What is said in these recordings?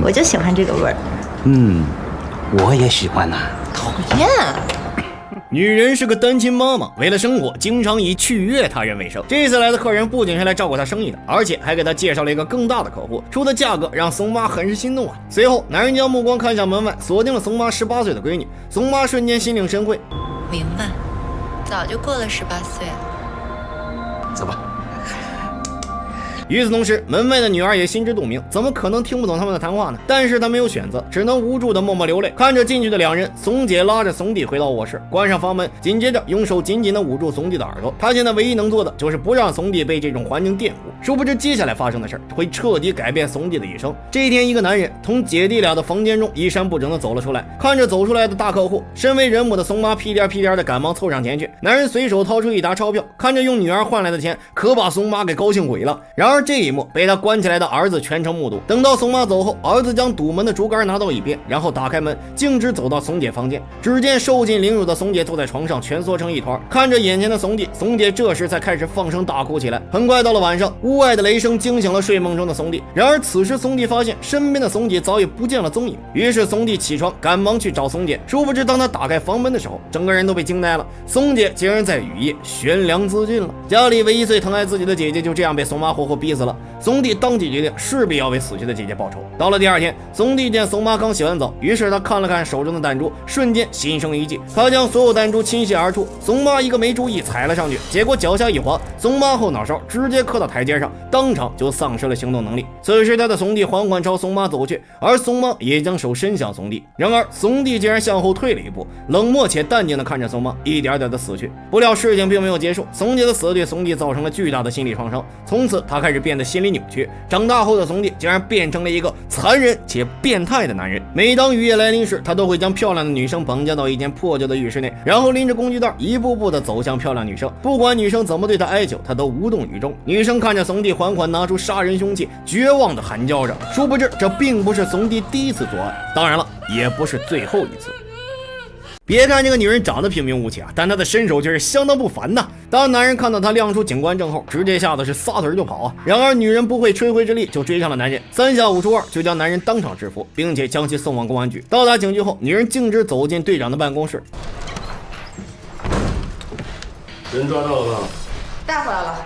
我就喜欢这个味儿。我也喜欢呐。讨厌。女人是个单亲妈妈，为了生活，经常以取悦他人为生。这次来的客人不仅是来照顾她生意的，而且还给她介绍了一个更大的客户，出的价格让宋妈很是心动啊。随后，男人将目光看向门外，锁定了宋妈18岁的闺女。宋妈瞬间心领神会，明白，早就过了18岁了。走吧。与此同时，门外的女儿也心知肚明，怎么可能听不懂他们的谈话呢？但是她没有选择，只能无助的默默流泪。看着进去的两人，宋姐拉着宋弟回到卧室，关上房门，紧接着用手紧紧的捂住宋弟的耳朵。她现在唯一能做的就是不让宋弟被这种环境玷污。殊不知接下来发生的事儿会彻底改变宋弟的一生。这一天，一个男人从姐弟俩的房间中衣衫不整的走了出来，看着走出来的大客户，身为人母的宋妈屁颠屁颠的赶忙凑上前去。男人随手掏出一沓钞票，看着用女儿换来的钱，可把宋妈给高兴毁了。然而这一幕被他关起来的儿子全程目睹。等到宋妈走后，儿子将堵门的竹竿拿到一边，然后打开门，径直走到宋姐房间。只见受尽凌辱的宋姐坐在床上蜷缩成一团，看着眼前的宋弟，宋姐这时才开始放声大哭起来。很快到了晚上，屋外的雷声惊醒了睡梦中的宋弟。然而此时宋弟发现身边的宋姐早已不见了踪影，于是宋弟起床赶忙去找宋姐。殊不知当他打开房门的时候，整个人都被惊呆了，宋姐竟然在雨夜悬梁自尽了。家里唯一最疼爱自己的姐姐就这样被宋妈活活逼死了。宋弟当即决定势必要为死去的姐姐报仇。到了第二天，宋弟见宋妈刚洗完澡，于是他看了看手中的弹珠，瞬间心生一计，他将所有弹珠倾泻而出。宋妈一个没注意踩了上去，结果脚下一滑，宋妈后脑勺直接磕到台阶上，当场就丧失了行动能力。此时他的宋弟缓缓朝宋妈走去，而宋妈也将手伸向宋弟，然而宋弟竟然向后退了一步，冷漠且淡定地看着宋妈一点点的死去。不料事情并没有结束，宋姐的死对宋弟造成了巨大的心理创伤，从此他开始变得心理扭曲。长大后的宋弟竟然变成了一个残忍且变态的男人。每当雨夜来临时，他都会将漂亮的女生绑架到一间破旧的浴室内，然后拎着工具袋一步步地走向漂亮女生。不管女生怎么对他哀求，他都无动于衷。女生看着宋弟缓缓拿出杀人凶器，绝望地喊叫着。殊不知这并不是宋弟第一次作案，当然了，也不是最后一次。别看这个女人长得平平无奇啊，但她的身手却是相当不凡呐。当男人看到她亮出警官证后，直接吓得是撒腿就跑啊。然而女人不费吹灰之力就追上了男人，3下5除2就将男人当场制服，并且将其送往公安局。到达警局后，女人径直走进队长的办公室。人抓到了吧？带回来了。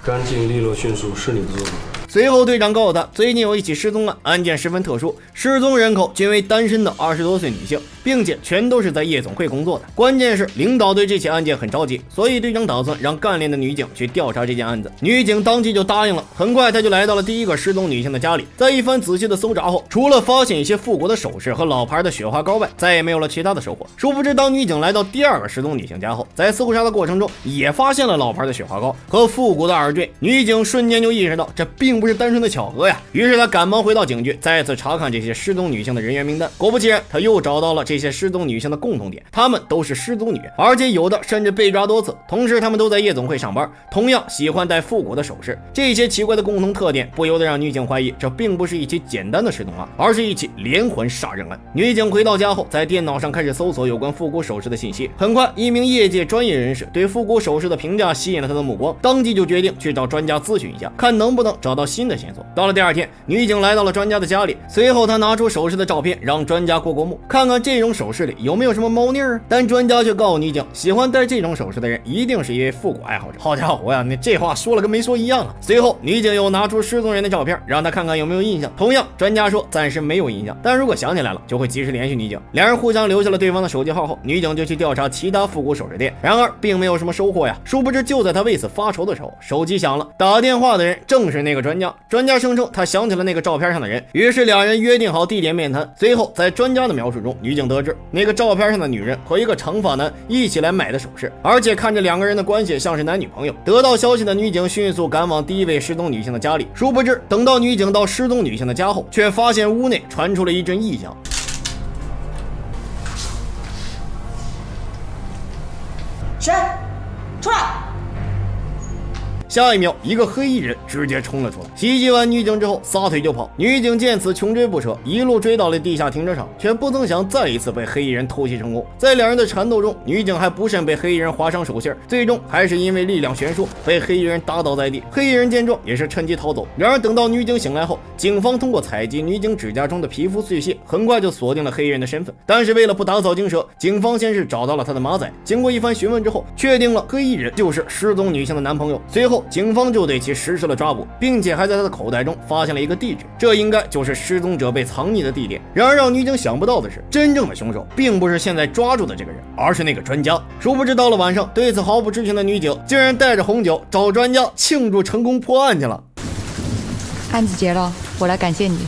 干净利落迅速，是你的作品。随后队长告诉他，最近有一起失踪案，案件十分特殊，失踪人口均为单身的20多岁女性，并且全都是在夜总会工作的。关键是领导对这起案件很着急，所以队长打算让干练的女警去调查这件案子。女警当即就答应了。很快他就来到了第一个失踪女性的家里，在一番仔细的搜查后，除了发现一些复古的首饰和老牌的雪花膏外，再也没有了其他的收获。殊不知当女警来到第二个失踪女性家后，在搜查的过程中也发现了老牌的雪花膏和复古的耳坠。女警瞬间就意识到这并不是单纯的巧合呀，于是她赶忙回到警局，再次查看这些失踪女性的人员名单。果不其然，她又找到了这些失踪女性的共同点，她们都是失踪女，而且有的甚至被抓多次。同时她们都在夜总会上班，同样喜欢戴复古的首饰。这些奇怪的共同特点不由得让女警怀疑，这并不是一起简单的失踪案，而是一起连环杀人案。女警回到家后，在电脑上开始搜索有关复古首饰的信息。很快，一名业界专业人士对复古首饰的评价吸引了她的目光，当即就决定去找专家咨询一下，看能不能找到新的线索。到了第二天，女警来到了专家的家里，随后她拿出首饰的照片让专家过目，看看这种首饰里有没有什么猫腻儿。但专家却告诉女警，喜欢戴这种首饰的人一定是一位复古爱好者。好家伙呀，你这话说了跟没说一样啊！随后女警又拿出失踪人的照片，让他看看有没有印象。同样，专家说暂时没有印象，但如果想起来了，就会及时联系女警。两人互相留下了对方的手机号后，女警就去调查其他复古首饰店，然而并没有什么收获呀。殊不知就在他为此发愁的时候，手机响了，打电话的人正是那个专家。专家声称他想起了那个照片上的人，于是两人约定好地点面谈。随后在专家的描述中，女警得知那个照片上的女人和一个长发男一起来买的首饰，而且看着两个人的关系像是男女朋友。得到消息的女警迅速赶往第一位失踪女性的家里，殊不知等到女警到失踪女性的家后，却发现屋内传出了一阵异响。谁？出来！下一秒，一个黑衣人直接冲了出来，袭击完女警之后撒腿就跑。女警见此穷追不舍，一路追到了地下停车场，却不曾想再一次被黑衣人偷袭成功。在两人的缠斗中，女警还不慎被黑衣人划伤手心，最终还是因为力量悬殊被黑衣人打倒在地。黑衣人见状也是趁机逃走。然而等到女警醒来后，警方通过采集女警指甲中的皮肤碎屑，很快就锁定了黑衣人的身份。但是为了不打草惊蛇，警方先是找到了他的马仔，经过一番询问之后，确定了黑衣人就是失踪女性的男朋友。随后警方就对其实施了抓捕，并且还在他的口袋中发现了一个地址，这应该就是失踪者被藏匿的地点。然而让女警想不到的是，真正的凶手并不是现在抓住的这个人，而是那个专家。殊不知到了晚上，对此毫不知情的女警竟然带着红酒找专家庆祝成功破案去了。案子结了，我来感谢你。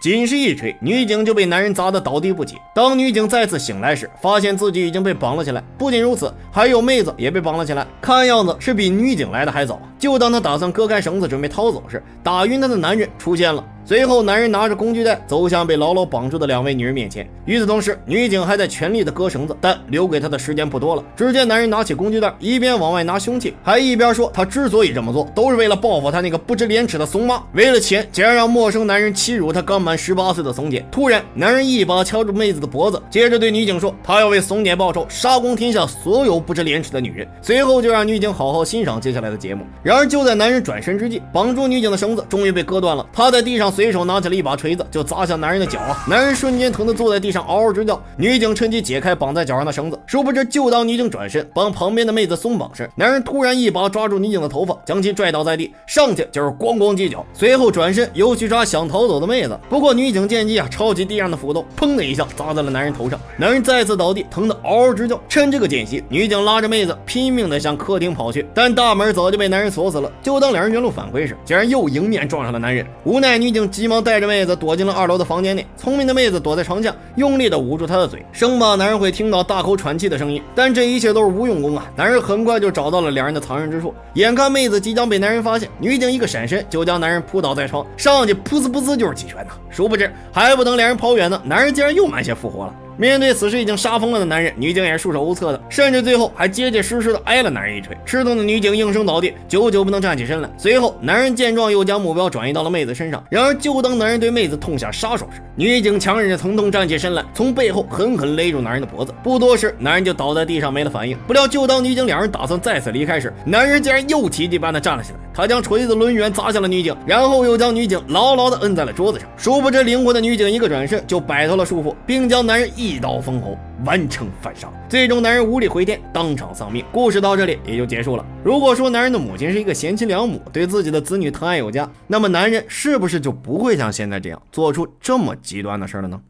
仅是一锤，女警就被男人砸得倒地不起。当女警再次醒来时，发现自己已经被绑了起来。不仅如此，还有妹子也被绑了起来，看样子是比女警来的还早。就当她打算割开绳子准备逃走时，打晕她的男人出现了。随后，男人拿着工具袋走向被牢牢绑住的两位女人面前。与此同时，女警还在全力的割绳子，但留给她的时间不多了。只见男人拿起工具袋，一边往外拿凶器，还一边说他之所以这么做，都是为了报复他那个不知廉耻的怂妈。为了钱，竟然让陌生男人欺辱他刚满18岁的怂姐。突然，男人一把掐住妹子的脖子，接着对女警说，他要为怂姐报仇，杀光天下所有不知廉耻的女人。随后就让女警好好欣赏接下来的节目。然而就在男人转身之际，绑住女警的绳子终于被割断了。他在地上随手拿起了一把锤子，就砸向男人的脚啊！男人瞬间疼得坐在地上嗷嗷直叫。女警趁机解开绑在脚上的绳子，殊不知就当女警转身帮旁边的妹子松绑时，男人突然一把抓住女警的头发，将其拽倒在地，上去就是咣咣几脚，随后转身又去抓想逃走的妹子。不过女警见机抄起地上的斧头，砰的一下砸在了男人头上，男人再次倒地，疼得嗷嗷直叫。趁这个间隙，女警拉着妹子拼命的向客厅跑去，但大门早就被男人锁死了。就当两人原路返回时，竟然又迎面撞上了男人。无奈女警急忙带着妹子躲进了2楼的房间内，聪明的妹子躲在床下，用力的捂住他的嘴，生怕男人会听到大口喘气的声音。但这一切都是无用功啊！男人很快就找到了两人的藏身之处。眼看妹子即将被男人发现，女警一个闪身就将男人扑倒在床，上去噗呲噗呲就是几拳呐！殊不知还不等两人跑远呢，男人竟然又满血复活了。面对此时已经杀疯了的男人，女警也束手无策的，甚至最后还结结实实的挨了男人一锤。吃疼的女警应声倒地，久久不能站起身来。随后男人见状又将目标转移到了妹子身上。然而就当男人对妹子痛下杀手时，女警强忍着疼痛站起身来，从背后狠狠勒住男人的脖子。不多时，男人就倒在地上没了反应。不料就当女警两人打算再次离开时，男人竟然又奇迹般的站了起来，他将锤子抡圆砸向了女警，然后又将女警牢牢的摁在了桌子上。殊不知灵活的女警一个转身就摆脱了束缚，并将男人一刀封喉，完成反杀。最终男人无力回天，当场丧命。故事到这里也就结束了。如果说男人的母亲是一个贤妻良母，对自己的子女疼爱有加，那么男人是不是就不会像现在这样做出这么极端的事了呢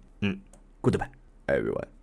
？Goodbye everyone。